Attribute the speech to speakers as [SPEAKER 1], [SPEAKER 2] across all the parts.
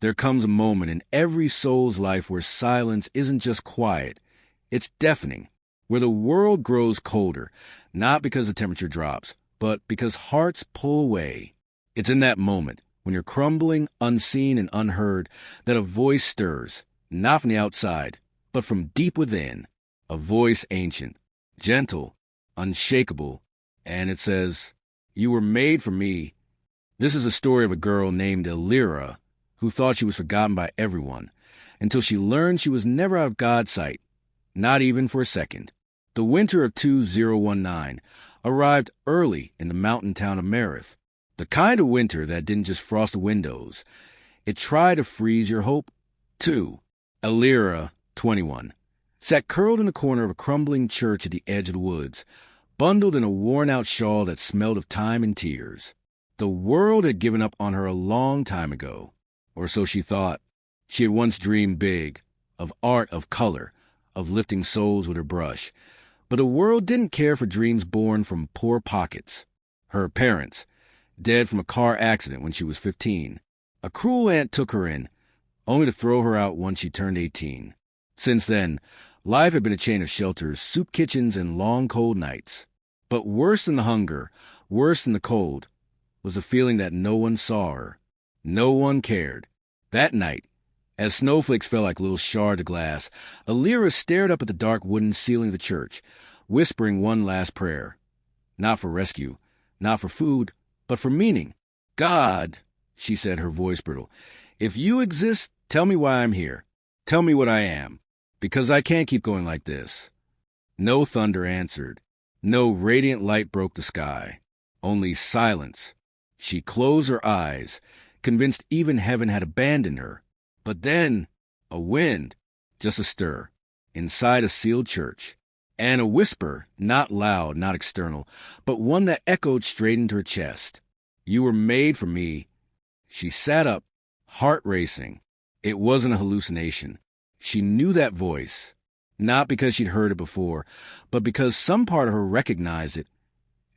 [SPEAKER 1] There comes a moment in every soul's life where silence isn't just quiet, it's deafening, where the world grows colder, not because the temperature drops, but because hearts pull away. It's in that moment, when you're crumbling, unseen and unheard, that a voice stirs, not from the outside, but from deep within. A voice ancient, gentle, unshakable, and it says, "You were made for me." This is a story of a girl named Elira, who thought she was forgotten by everyone, until she learned she was never out of God's sight, not even for a second. The winter of 2019 arrived early in the mountain town of Merith, the kind of winter that didn't just frost the windows. It tried to freeze your hope, too. Elira, 21, sat curled in the corner of a crumbling church at the edge of the woods, bundled in a worn-out shawl that smelled of time and tears. The world had given up on her a long time ago, or so she thought. She had once dreamed big, of art, of color, of lifting souls with her brush. But the world didn't care for dreams born from poor pockets. Her parents, dead from a car accident when she was 15. A cruel aunt took her in, only to throw her out once she turned 18. Since then, life had been a chain of shelters, soup kitchens, and long cold nights. But worse than the hunger, worse than the cold, was the feeling that no one saw her. No one cared. That night, as snowflakes fell like little shards of glass, Elira stared up at the dark wooden ceiling of the church, whispering one last prayer. Not for rescue, not for food, but for meaning. "God," she said, her voice brittle, "if you exist, tell me why I'm here. Tell me what I am, because I can't keep going like this." No thunder answered. No radiant light broke the sky. Only silence. She closed her eyes, convinced even heaven had abandoned her. But then, a wind, just a stir, inside a sealed church, and a whisper, not loud, not external, but one that echoed straight into her chest. "You were made for me." She sat up, heart racing. It wasn't a hallucination. She knew that voice, not because she'd heard it before, but because some part of her recognized it,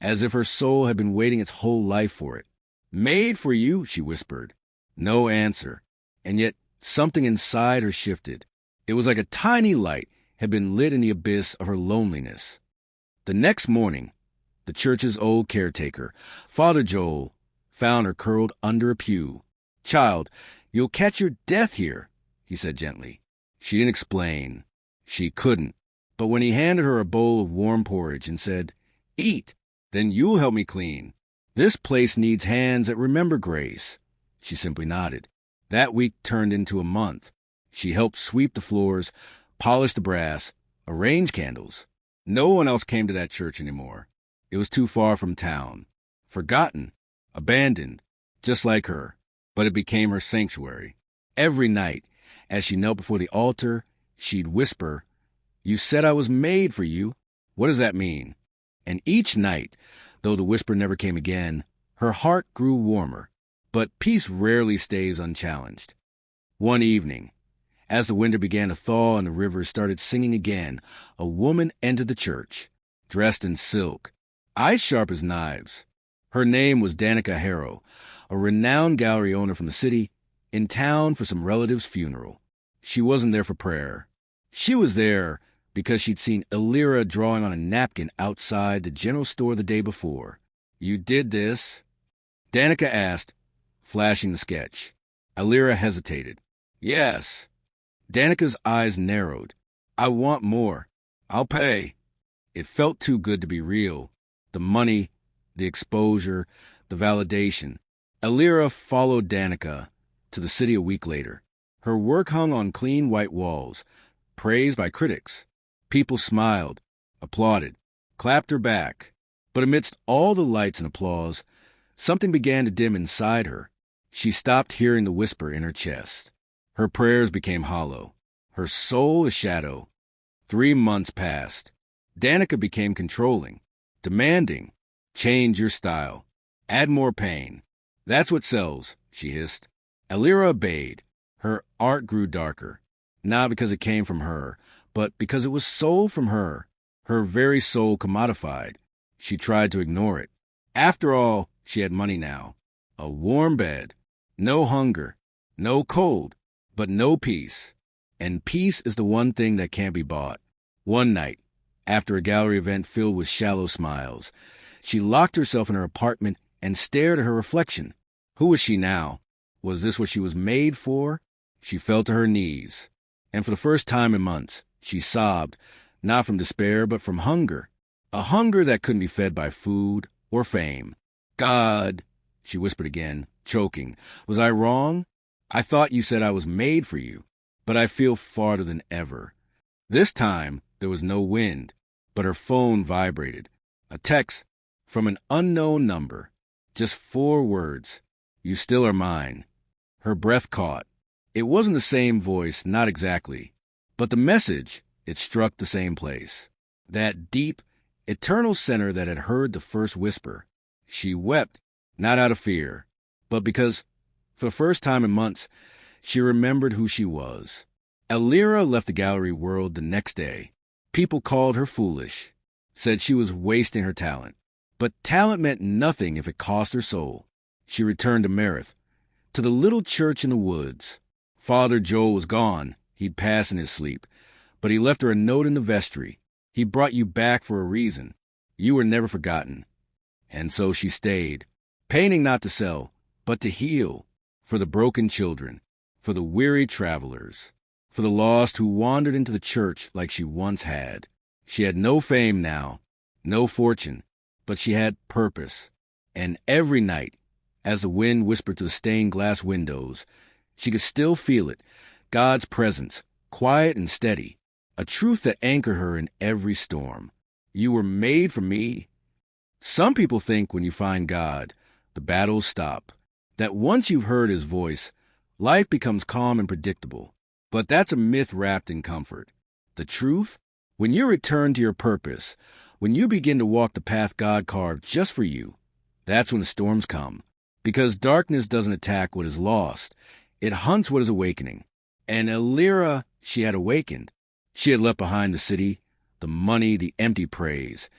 [SPEAKER 1] as if her soul had been waiting its whole life for it. "Made for you," she whispered. No answer, and yet something inside her shifted. It was like a tiny light had been lit in the abyss of her loneliness. The next morning, the church's old caretaker, Father Joel, found her curled under a pew. "Child, you'll catch your death here," he said gently. She didn't explain. She couldn't. But when he handed her a bowl of warm porridge and said, "Eat, then you'll help me clean. This place needs hands that remember grace," she simply nodded. That week turned into a month. She helped sweep the floors, polish the brass, arrange candles. No one else came to that church anymore. It was too far from town. Forgotten, abandoned, just like her. But it became her sanctuary. Every night, as she knelt before the altar, she'd whisper, "You said I was made for you. What does that mean?" And each night, though the whisper never came again, her heart grew warmer. But peace rarely stays unchallenged. One evening, as the winter began to thaw and the rivers started singing again, a woman entered the church, dressed in silk, eyes sharp as knives. Her name was Danica Harrow, a renowned gallery owner from the city, in town for some relative's funeral. She wasn't there for prayer. She was there because she'd seen Elira drawing on a napkin outside the general store the day before. "You did this?" Danica asked, flashing the sketch. Elira hesitated. "Yes." Danica's eyes narrowed. "I want more. I'll pay." It felt too good to be real. The money, the exposure, the validation. Elira followed Danica to the city a week later. Her work hung on clean white walls, praised by critics. People smiled, applauded, clapped her back. But amidst all the lights and applause, something began to dim inside her. She stopped hearing the whisper in her chest. Her prayers became hollow. Her soul a shadow. 3 months passed. Danica became controlling, demanding. "Change your style. Add more pain. That's what sells," she hissed. Elira obeyed. Her art grew darker, not because it came from her, but because it was sold from her. Her very soul commodified. She tried to ignore it. After all, she had money now. A warm bed. No hunger. No cold, but no peace. And peace is the one thing that can't be bought. One night, after a gallery event filled with shallow smiles, she locked herself in her apartment and stared at her reflection. Who was she now? Was this what she was made for? She fell to her knees, and for the first time in months, she sobbed, not from despair, but from hunger. A hunger that couldn't be fed by food or fame. God, she whispered again, choking, was I wrong? I thought you said I was made for you, but I feel farther than ever. This time, there was no wind, but her phone vibrated. A text from an unknown number. Just 4 words. You still are mine. Her breath caught. It wasn't the same voice, not exactly. But the message, it struck the same place. That deep, eternal center that had heard the first whisper. She wept, not out of fear, but because, for the first time in months, she remembered who she was. Elira left the gallery world the next day. People called her foolish, said she was wasting her talent. But talent meant nothing if it cost her soul. She returned to Merith, to the little church in the woods. Father Joel was gone. He'd passed in his sleep. But he left her a note in the vestry. He brought you back for a reason. You were never forgotten. And so she stayed, painting not to sell, but to heal, for the broken children, for the weary travelers, for the lost who wandered into the church like she once had. She had no fame now, no fortune, but she had purpose. And every night, as the wind whispered to the stained glass windows, she could still feel it, God's presence, quiet and steady, a truth that anchored her in every storm. You were made for me. Some people think when you find God, the battles stop, that once you've heard his voice, life becomes calm and predictable. But that's a myth wrapped in comfort. The truth? When you return to your purpose, when you begin to walk the path God carved just for you, that's when the storms come. Because darkness doesn't attack what is lost. It hunts what is awakening. And Elira, she had awakened. She had left behind the city, the money, the empty praise.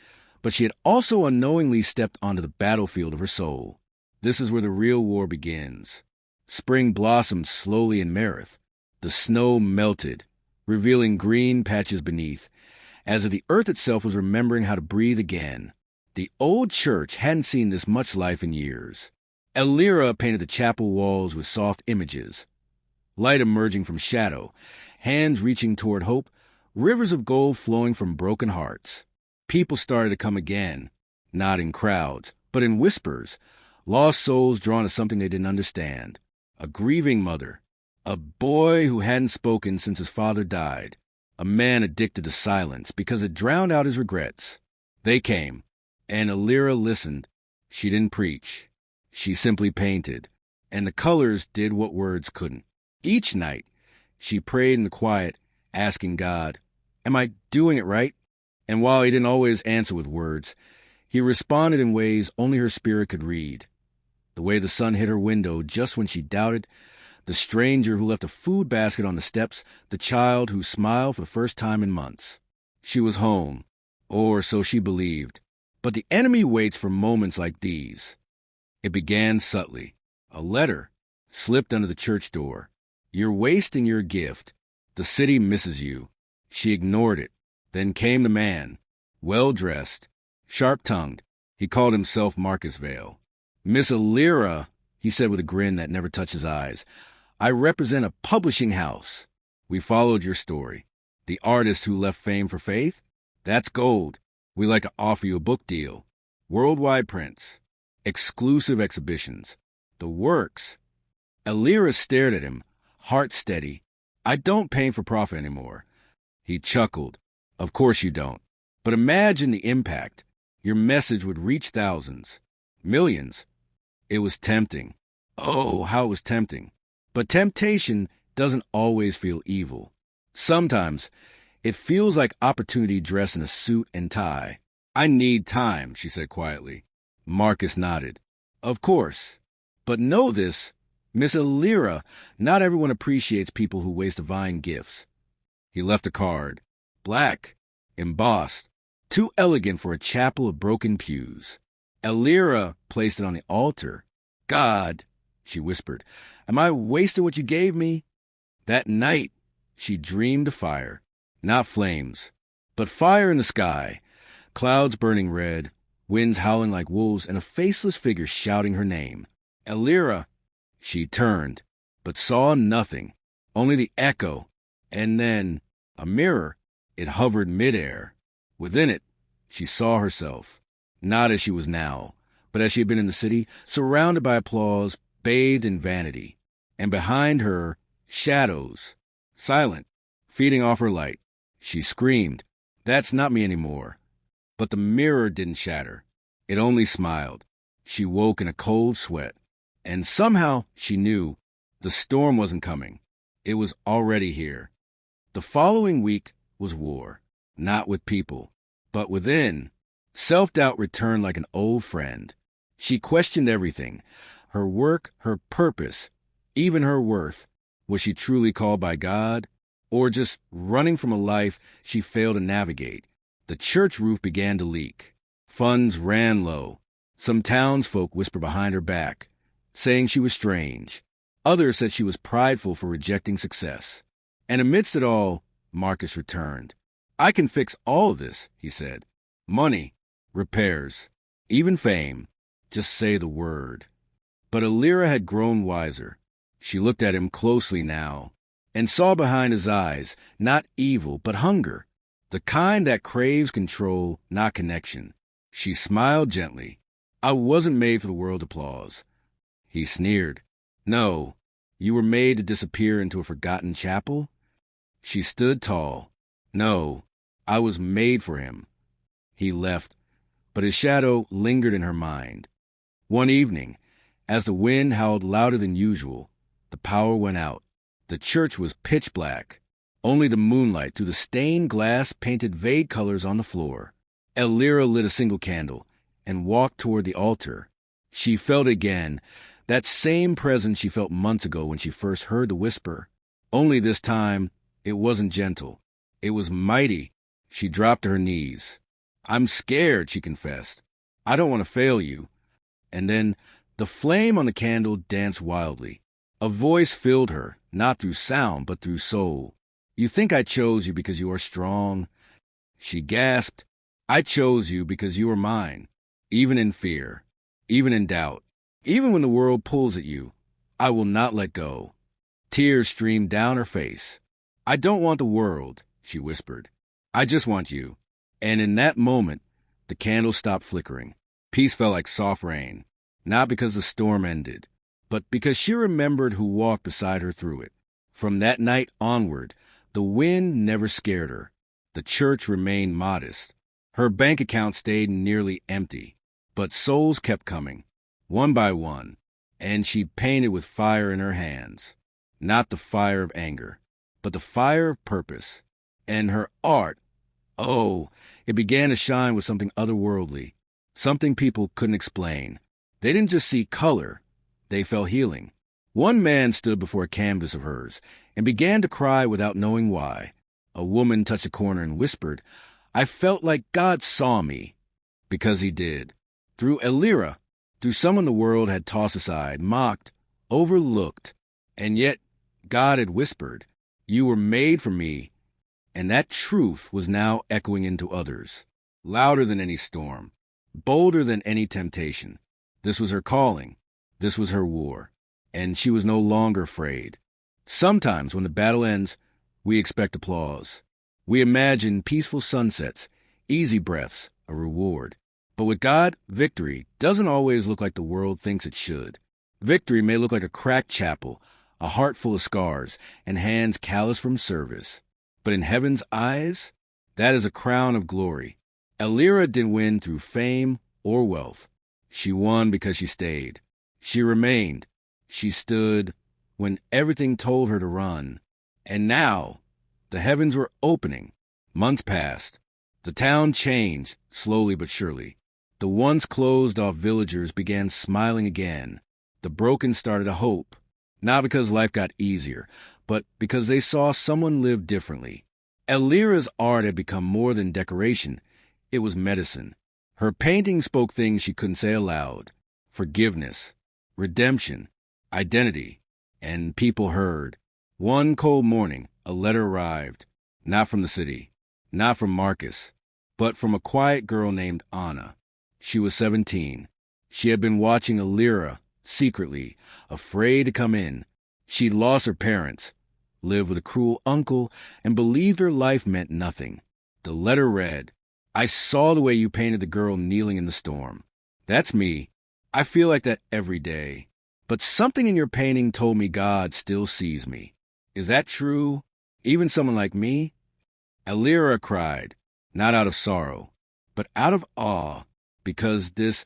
[SPEAKER 1] But she had also unknowingly stepped onto the battlefield of her soul. This is where the real war begins. Spring blossomed slowly in Merith. The snow melted, revealing green patches beneath, as if the earth itself was remembering how to breathe again. The old church hadn't seen this much life in years. Elira painted the chapel walls with soft images, light emerging from shadow, hands reaching toward hope, rivers of gold flowing from broken hearts. People started to come again, not in crowds, but in whispers, lost souls drawn to something they didn't understand. A grieving mother, a boy who hadn't spoken since his father died, a man addicted to silence because it drowned out his regrets. They came, and Elira listened. She didn't preach. She simply painted, and the colors did what words couldn't. Each night, she prayed in the quiet, asking God, "Am I doing it right?" And while he didn't always answer with words, he responded in ways only her spirit could read. The way the sun hit her window just when she doubted, the stranger who left a food basket on the steps, the child who smiled for the first time in months. She was home, or so she believed. But the enemy waits for moments like these. It began subtly. A letter slipped under the church door. "You're wasting your gift. The city misses you." She ignored it. Then came the man, well-dressed, sharp-tongued. He called himself Marcus Vale. "Miss Elira," he said with a grin that never touched his eyes, "I represent a publishing house. We followed your story. The artist who left fame for faith? That's gold. We'd like to offer you a book deal. Worldwide prints. Exclusive exhibitions. The works." Elira stared at him, heart steady. "I don't paint for profit anymore." He chuckled. "Of course you don't. But imagine the impact. Your message would reach thousands. Millions." It was tempting. Oh, how it was tempting. But temptation doesn't always feel evil. Sometimes it feels like opportunity dressed in a suit and tie. "I need time," she said quietly. Marcus nodded. "Of course. But know this, Miss Elira, not everyone appreciates people who waste divine gifts." He left a card. Black, embossed, too elegant for a chapel of broken pews. Elira placed it on the altar. "God," she whispered. Am I wasting what you gave me? That night, she dreamed of fire. Not flames, but fire in the sky. Clouds burning red, winds howling like wolves, and a faceless figure shouting her name. Elira! She turned, but saw nothing, only the echo, and then a mirror. It hovered midair. Within it, she saw herself, not as she was now, but as she had been in the city, surrounded by applause, bathed in vanity. And behind her, shadows, silent, feeding off her light. She screamed, That's not me anymore. But the mirror didn't shatter. It only smiled. She woke in a cold sweat. And somehow she knew the storm wasn't coming. It was already here. The following week was war, not with people, but within. Self-doubt returned like an old friend. She questioned everything, her work, her purpose, even her worth. Was she truly called by God, or just running from a life she failed to navigate? The church roof began to leak. Funds ran low. Some townsfolk whispered behind her back, saying she was strange. Others said she was prideful for rejecting success. And amidst it all, Marcus returned. I can fix all of this, he said. Money, repairs, even fame. Just say the word. But Elira had grown wiser. She looked at him closely now and saw behind his eyes not evil, but hunger, the kind that craves control, not connection. She smiled gently. I wasn't made for the world's applause. He sneered. No, you were made to disappear into a forgotten chapel? She stood tall. No, I was made for him. He left, but his shadow lingered in her mind. One evening, as the wind howled louder than usual, the power went out. The church was pitch black. Only the moonlight through the stained glass painted vague colors on the floor. Elira lit a single candle and walked toward the altar. She felt again that same presence she felt months ago when she first heard the whisper. Only this time, it wasn't gentle. It was mighty. She dropped to her knees. I'm scared, she confessed. I don't want to fail you. And then the flame on the candle danced wildly. A voice filled her, not through sound, but through soul. You think I chose you because you are strong? She gasped. I chose you because you are mine, even in fear, even in doubt, even when the world pulls at you. I will not let go. Tears streamed down her face. I don't want the world, she whispered. I just want you. And in that moment, the candle stopped flickering. Peace felt like soft rain, not because the storm ended, but because she remembered who walked beside her through it. From that night onward, the wind never scared her. The church remained modest. Her bank account stayed nearly empty, but souls kept coming, one by one, and she painted with fire in her hands. Not the fire of anger, but the fire of purpose. And her art, oh, it began to shine with something otherworldly, something people couldn't explain. They didn't just see color, they felt healing. One man stood before a canvas of hers and began to cry without knowing why. A woman touched a corner and whispered, I felt like God saw me. Because he did. Through Elira, through someone the world had tossed aside, mocked, overlooked. And yet God had whispered, you were made for me. And that truth was now echoing into others, louder than any storm, bolder than any temptation. This was her calling. This was her war. And she was no longer afraid. Sometimes when the battle ends, we expect applause. We imagine peaceful sunsets, easy breaths, a reward. But with God, victory doesn't always look like the world thinks it should. Victory may look like a cracked chapel, a heart full of scars, and hands calloused from service. But in heaven's eyes, that is a crown of glory. Elira didn't win through fame or wealth. She won because she stayed. She remained. She stood when everything told her to run. And now, the heavens were opening. Months passed. The town changed, slowly but surely. The once closed-off villagers began smiling again. The broken started to hope, not because life got easier, but because they saw someone live differently. Elira's art had become more than decoration. It was medicine. Her paintings spoke things she couldn't say aloud. Forgiveness, redemption, identity. And people heard. One cold morning, a letter arrived, not from the city, not from Marcus, but from a quiet girl named Anna. She was 17. She had been watching Alira secretly, afraid to come in. She'd lost her parents, lived with a cruel uncle, and believed her life meant nothing. The letter read, "I saw the way you painted the girl kneeling in the storm. That's me. I feel like that every day. But something in your painting told me God still sees me. Is that true? Even someone like me?" Alira cried, not out of sorrow, but out of awe, because this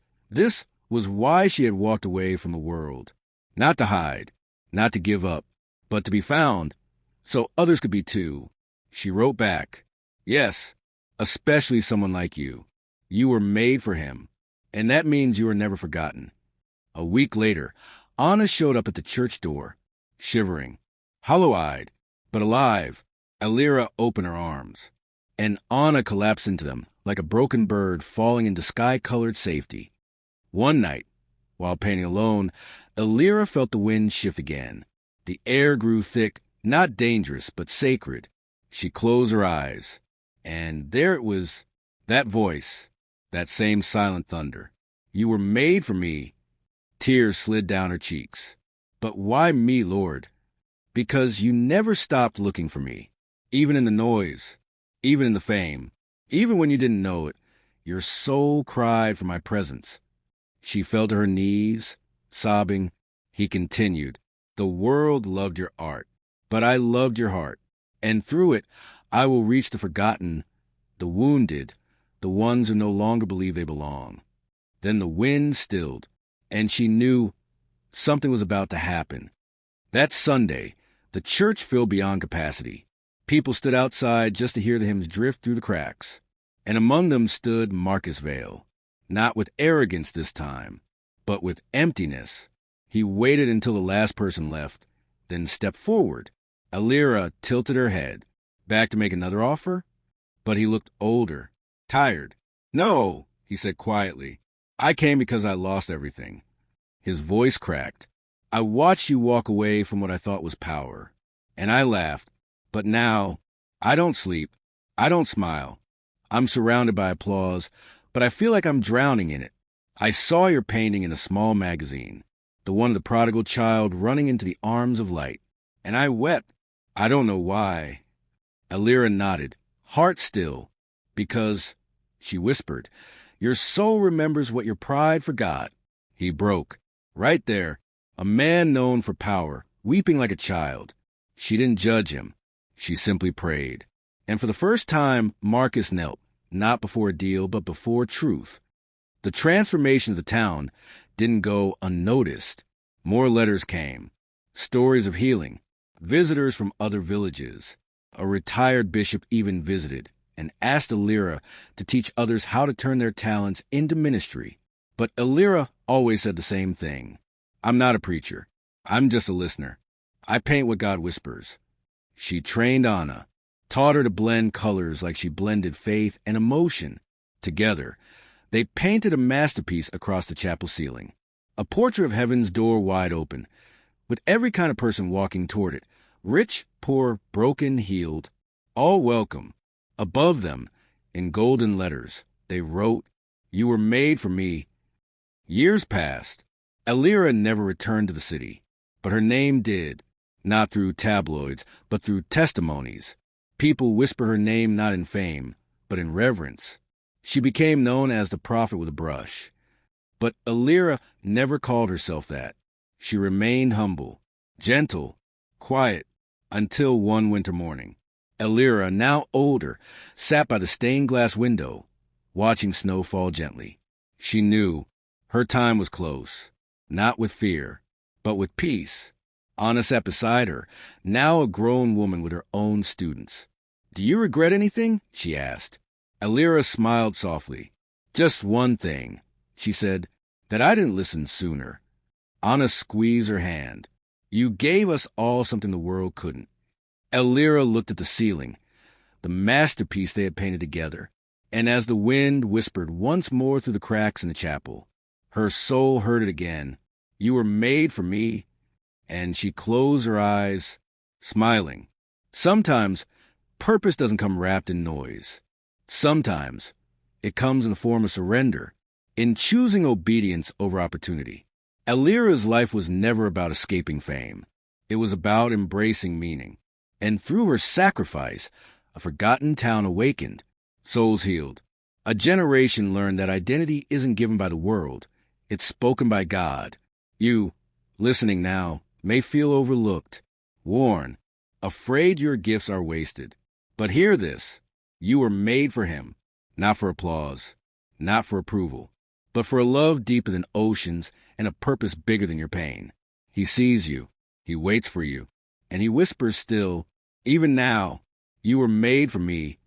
[SPEAKER 1] was why she had walked away from the world. Not to hide, not to give up, but to be found, so others could be too. She wrote back, "Yes, especially someone like you. You were made for him, and that means you are never forgotten." A week later, Anna showed up at the church door, shivering, hollow-eyed, but alive. Alira opened her arms, and Anna collapsed into them like a broken bird falling into sky-colored safety. One night, while painting alone, Alira felt the wind shift again. The air grew thick, not dangerous, but sacred. She closed her eyes, and there it was, that voice, that same silent thunder. "You were made for me." Tears slid down her cheeks. "But why me, Lord?" "Because you never stopped looking for me, even in the noise, even in the fame, even when you didn't know it. Your soul cried for my presence." She fell to her knees, sobbing. He continued, "The world loved your art, but I loved your heart, and through it I will reach the forgotten, the wounded, the ones who no longer believe they belong." Then the wind stilled, and she knew something was about to happen. That Sunday, the church filled beyond capacity. People stood outside just to hear the hymns drift through the cracks. And among them stood Marcus Vale, not with arrogance this time, but with emptiness. He waited until the last person left, then stepped forward. Alira tilted her head, back to make another offer, but he looked older, tired. "No," he said quietly. "I came because I lost everything." His voice cracked. "I watched you walk away from what I thought was power, and I laughed. But now, I don't sleep. I don't smile. I'm surrounded by applause, but I feel like I'm drowning in it. I saw your painting in a small magazine, the one of the prodigal child running into the arms of light, and I wept. I don't know why." Alira nodded, heart still, "Because," she whispered, "your soul remembers what your pride forgot." He broke. Right there, a man known for power, weeping like a child. She didn't judge him. She simply prayed. And for the first time, Marcus knelt, not before a deal, but before truth. The transformation of the town didn't go unnoticed. More letters came, stories of healing, visitors from other villages. A retired bishop even visited and asked Alira to teach others how to turn their talents into ministry. But Alira always said the same thing. "I'm not a preacher. I'm just a listener. I paint what God whispers." She trained Anna, taught her to blend colors like she blended faith and emotion. Together, they painted a masterpiece across the chapel ceiling, a portrait of heaven's door wide open, with every kind of person walking toward it, rich, poor, broken, healed, all welcome. Above them, in golden letters, they wrote, "You were made for me." Years passed. Alira never returned to the city, but her name did, not through tabloids, but through testimonies. People whisper her name not in fame, but in reverence. She became known as the prophet with a brush. But Alira never called herself that. She remained humble, gentle, quiet, until one winter morning. Alira, now older, sat by the stained glass window, watching snow fall gently. She knew her time was close, not with fear, but with peace. Anna sat beside her, now a grown woman with her own students. "Do you regret anything?" she asked. Alira smiled softly. "Just one thing," she said, "that I didn't listen sooner." Anna squeezed her hand. "You gave us all something the world couldn't." Alira looked at the ceiling, the masterpiece they had painted together, and as the wind whispered once more through the cracks in the chapel, her soul heard it again. "You were made for me." And she closed her eyes, smiling. Sometimes purpose doesn't come wrapped in noise. Sometimes it comes in the form of surrender, in choosing obedience over opportunity. Alira's life was never about escaping fame. It was about embracing meaning. And through her sacrifice, a forgotten town awakened, souls healed. A generation learned that identity isn't given by the world, it's spoken by God. You, listening now, may feel overlooked, worn, afraid your gifts are wasted. But hear this, you were made for Him, not for applause, not for approval, but for a love deeper than oceans and a purpose bigger than your pain. He sees you, He waits for you, and He whispers still, even now, you were made for me